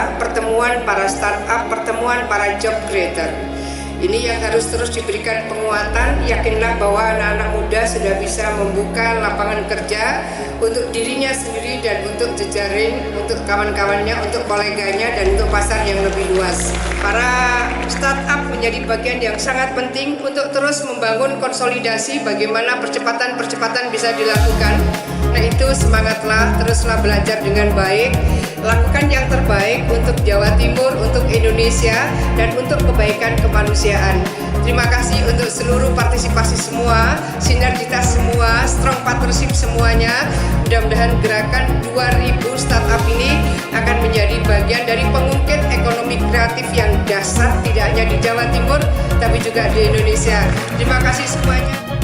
adalah pertemuan para startup, pertemuan para job creator. Ini yang harus terus diberikan penguatan. Yakinlah bahwa anak-anak muda sudah bisa membuka lapangan kerja untuk dirinya sendiri dan untuk jejaring, untuk kawan-kawannya, untuk koleganya, dan untuk pasar yang lebih luas. Para startup menjadi bagian yang sangat penting untuk terus membangun konsolidasi bagaimana percepatan-percepatan bisa dilakukan. Nah itu semangatlah, teruslah belajar dengan baik, lakukan yang terbaik untuk Jawa Timur, untuk Indonesia, dan untuk kebaikan kemanusiaan. Terima kasih untuk seluruh partisipasi semua, sinergitas semua, strong partnership semuanya. Mudah-mudahan gerakan 2000 startup ini akan menjadi bagian dari pengungkit ekonomi kreatif yang dahsyat, tidak hanya di Jawa Timur, tapi juga di Indonesia. Terima kasih semuanya.